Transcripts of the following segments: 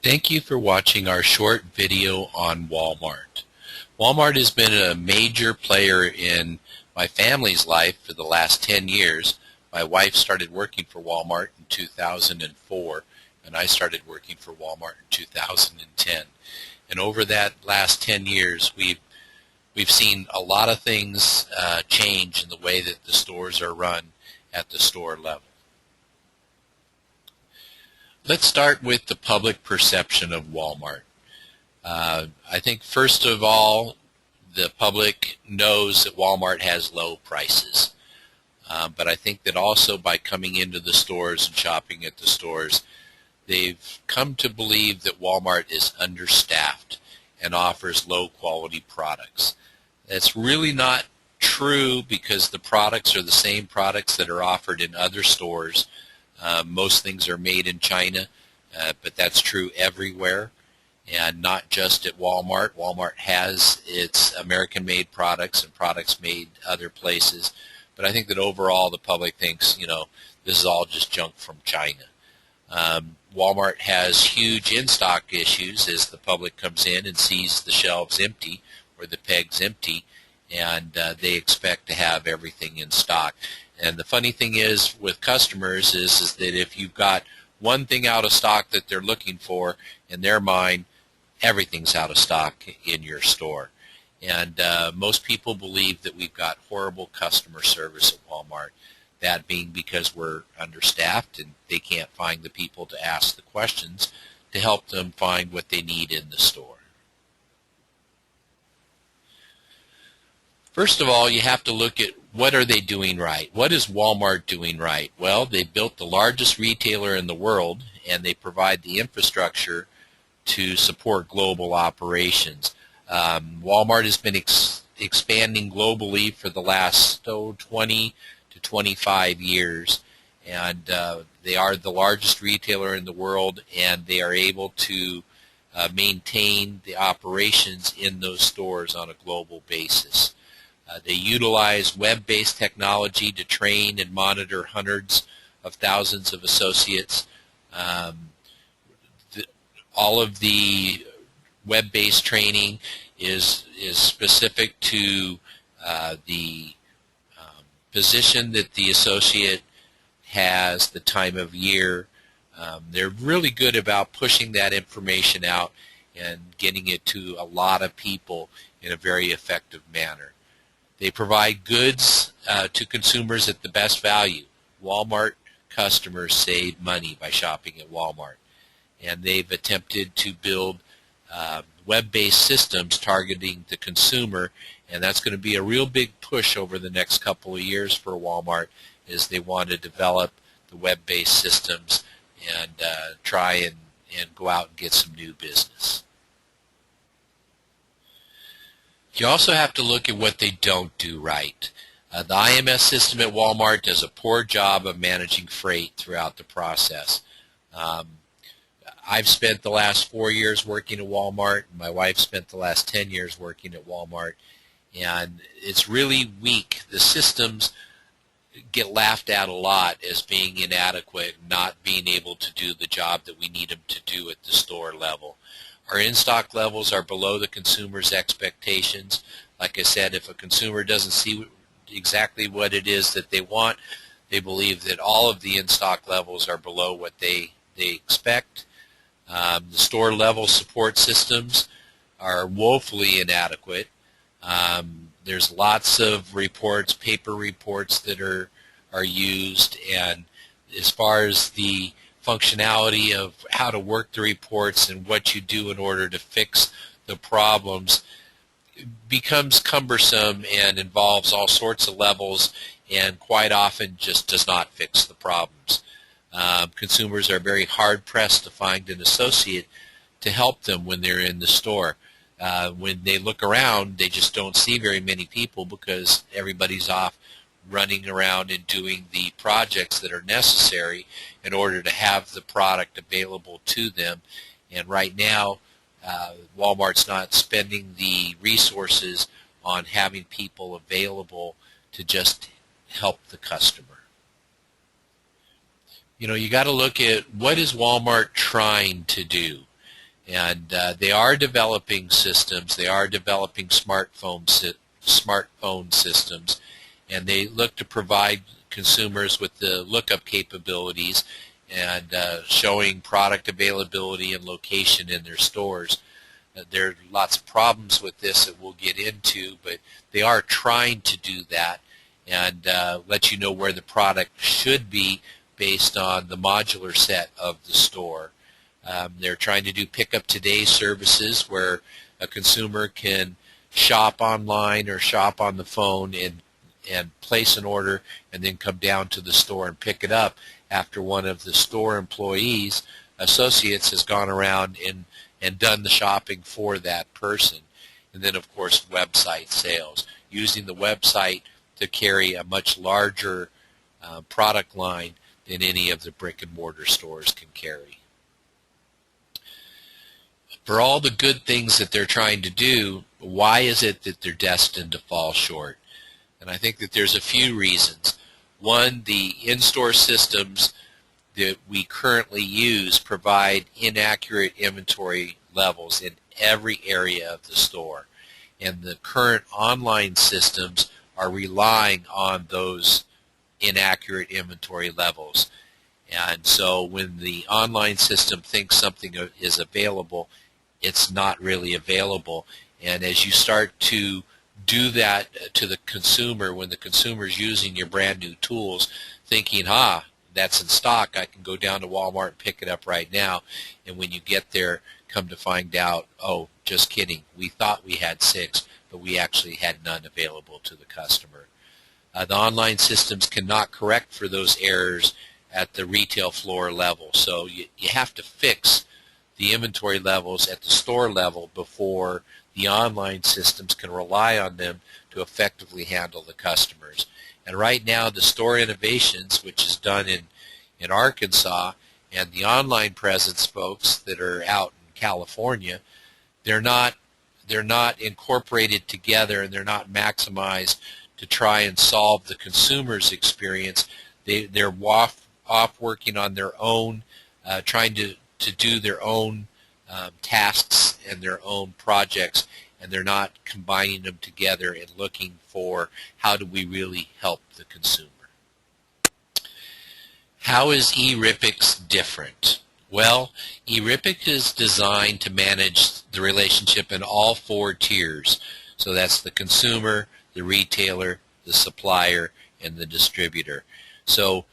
Thank you for watching our short video on Walmart. Walmart has been a major player in my family's life for the last 10 years. My wife started working for Walmart in 2004, and I started working for Walmart in 2010. And over that last 10 years, we've seen a lot of things change in the way that the stores are run at the store level. Let's start with the public perception of Walmart. I think first of all, the public knows that Walmart has low prices. But I think that also by coming into the stores and shopping at the stores, they've come to believe that Walmart is understaffed and offers low quality products. That's really not true because the products are the same products that are offered in other stores. Most things are made in China, but that's true everywhere and not just at Walmart. Walmart has its American-made products and products made other places, but I think that overall the public thinks, this is all just junk from China. Walmart has huge in-stock issues as the public comes in and sees the shelves empty or the pegs empty, and they expect to have everything in stock. And the funny thing is with customers is that if you've got one thing out of stock that they're looking for, in their mind, everything's out of stock in your store. And most people believe that we've got horrible customer service at Walmart, that being because we're understaffed and they can't find the people to ask the questions to help them find what they need in the store. First of all, you have to look at what are they doing right. What is Walmart doing right? Well, they built the largest retailer in the world, and they provide the infrastructure to support global operations. Walmart has been expanding globally for the last 20 to 25 years, and they are the largest retailer in the world, and they are able to maintain the operations in those stores on a global basis. They utilize web-based technology to train and monitor hundreds of thousands of associates. All of the web-based training is specific to the position that the associate has, the time of year. They're really good about pushing that information out and getting it to a lot of people in a very effective manner. They provide goods to consumers at the best value. Walmart customers save money by shopping at Walmart. And they've attempted to build web-based systems targeting the consumer, and that's going to be a real big push over the next couple of years for Walmart as they want to develop the web-based systems and try and go out and get some new business. You also have to look at what they don't do right. The IMS system at Walmart does a poor job of managing freight throughout the process. I've spent the last 4 years working at Walmart. My wife spent the last 10 years working at Walmart, and it's really weak. The systems get laughed at a lot as being inadequate, not being able to do the job that we need them to do at the store level. Our in-stock levels are below the consumer's expectations. Like I said, if a consumer doesn't see exactly what it is that they want, they believe that all of the in-stock levels are below what they expect. The store level support systems are woefully inadequate. There's lots of reports, paper reports that are used, and as far as the functionality of how to work the reports and what you do in order to fix the problems becomes cumbersome and involves all sorts of levels and quite often just does not fix the problems. Consumers are very hard-pressed to find an associate to help them when they're in the store. When they look around, they just don't see very many people because everybody's off running around and doing the projects that are necessary in order to have the product available to them. And right now, Walmart's not spending the resources on having people available to just help the customer. You got to look at what is Walmart trying to do. And they are developing systems. They are developing smartphone systems, and they look to provide consumers with the lookup capabilities and showing product availability and location in their stores. There are lots of problems with this that we'll get into, but they are trying to do that and let you know where the product should be based on the modular set of the store. They're trying to do pick-up today services where a consumer can shop online or shop on the phone and place an order and then come down to the store and pick it up after one of the store employees, associates, has gone around and done the shopping for that person. And then, of course, website sales, using the website to carry a much larger product line than any of the brick-and-mortar stores can carry. For all the good things that they're trying to do, why is it that they're destined to fall short? And I think that there's a few reasons. One, the in-store systems that we currently use provide inaccurate inventory levels in every area of the store. And the current online systems are relying on those inaccurate inventory levels. And so when the online system thinks something is available, it's not really available. And as you start to do that to the consumer, when the consumer is using your brand new tools, thinking, that's in stock, I can go down to Walmart and pick it up right now. And when you get there, come to find out, oh, just kidding, we thought we had 6, but we actually had none available to the customer. The online systems cannot correct for those errors at the retail floor level. So you have to fix the inventory levels at the store level before the online systems can rely on them to effectively handle the customers. And right now, the Store Innovations, which is done in Arkansas, and the online presence folks that are out in California, they're not incorporated together, and they're not maximized to try and solve the consumer's experience. They're off working on their own, trying to do their own tasks and their own projects, and they're not combining them together and looking for how do we really help the consumer. How is eRIPIX different? Well, eRIPIX is designed to manage the relationship in all 4 tiers. So that's the consumer, the retailer, the supplier, and the distributor. So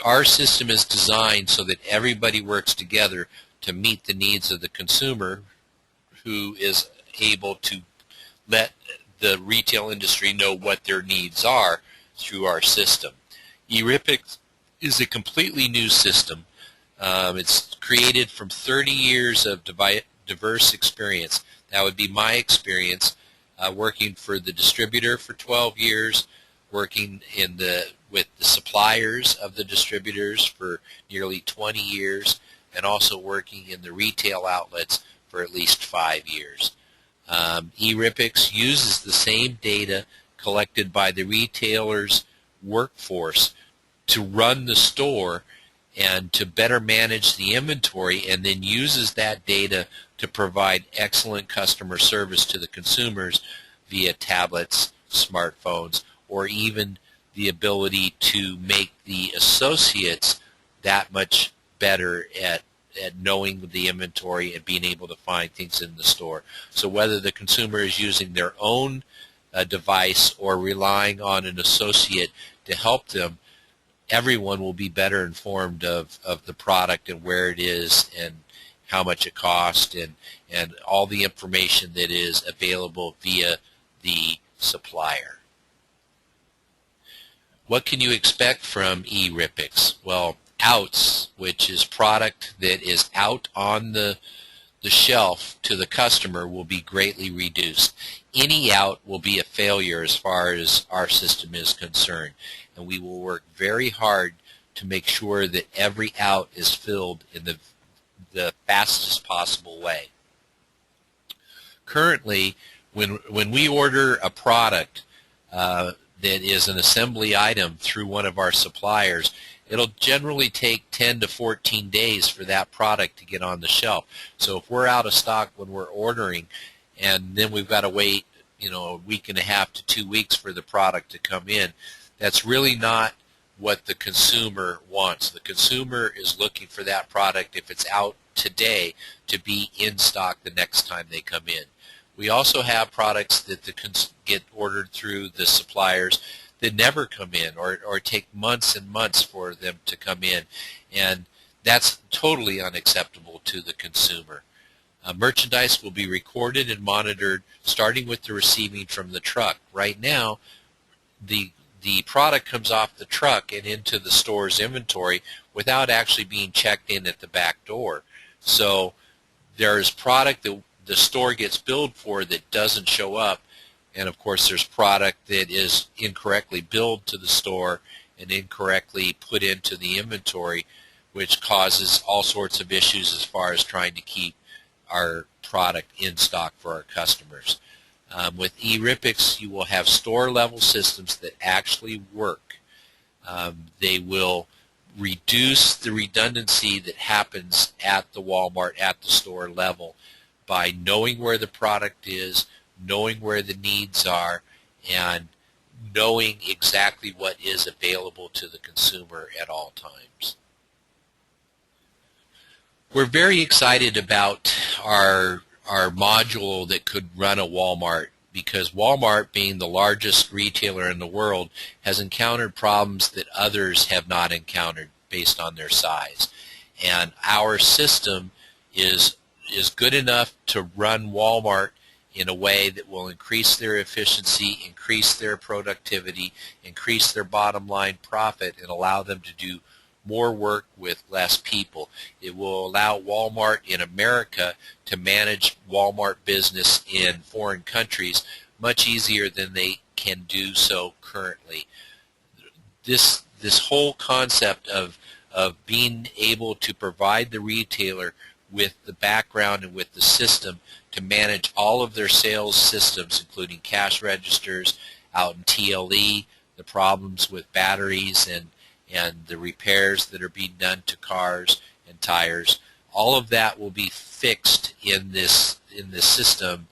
our system is designed so that everybody works together to meet the needs of the consumer, who is able to let the retail industry know what their needs are through our system. eRIPIX is a completely new system. It's created from 30 years of diverse experience. That would be my experience working for the distributor for 12 years, working with the suppliers of the distributors for nearly 20 years, and also working in the retail outlets for at least 5 years. eRIPIX uses the same data collected by the retailer's workforce to run the store and to better manage the inventory, and then uses that data to provide excellent customer service to the consumers via tablets, smartphones, or even the ability to make the associates that much better at knowing the inventory and being able to find things in the store. So whether the consumer is using their own device or relying on an associate to help them, everyone will be better informed of the product and where it is and how much it costs and all the information that is available via the supplier. What can you expect from eRIPIX? Well, outs, which is product that is out on the shelf to the customer, will be greatly reduced. Any out will be a failure as far as our system is concerned, and we will work very hard to make sure that every out is filled in the fastest possible way. Currently, when we order a product that is an assembly item through one of our suppliers, it'll generally take 10 to 14 days for that product to get on the shelf. So if we're out of stock when we're ordering, and then we've got to wait, a week and a half to 2 weeks for the product to come in, that's really not what the consumer wants. The consumer is looking for that product, if it's out today, to be in stock the next time they come in. We also have products that get ordered through the suppliers that never come in, or take months and months for them to come in, and that's totally unacceptable to the consumer. Merchandise will be recorded and monitored starting with the receiving from the truck. Right now, the product comes off the truck and into the store's inventory without actually being checked in at the back door. So there's product that the store gets billed for that doesn't show up, and of course there's product that is incorrectly billed to the store and incorrectly put into the inventory, which causes all sorts of issues as far as trying to keep our product in stock for our customers. With eRIPIX, you will have store-level systems that actually work. They will reduce the redundancy that happens at the Walmart, at the store level, by knowing where the product is, knowing where the needs are, and knowing exactly what is available to the consumer at all times. We're very excited about our module that could run a Walmart, because Walmart, being the largest retailer in the world, has encountered problems that others have not encountered based on their size. And our system is good enough to run Walmart in a way that will increase their efficiency, increase their productivity, increase their bottom line profit, and allow them to do more work with less people. It will allow Walmart in America to manage Walmart business in foreign countries much easier than they can do so currently. This whole concept of being able to provide the retailer with the background and with the system to manage all of their sales systems, including cash registers out in TLE, the problems with batteries and the repairs that are being done to cars and tires, all of that will be fixed in this system,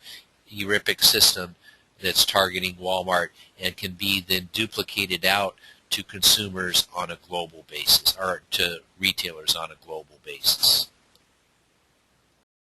eRIPIX system, that's targeting Walmart, and can be then duplicated out to consumers on a global basis, or to retailers on a global basis.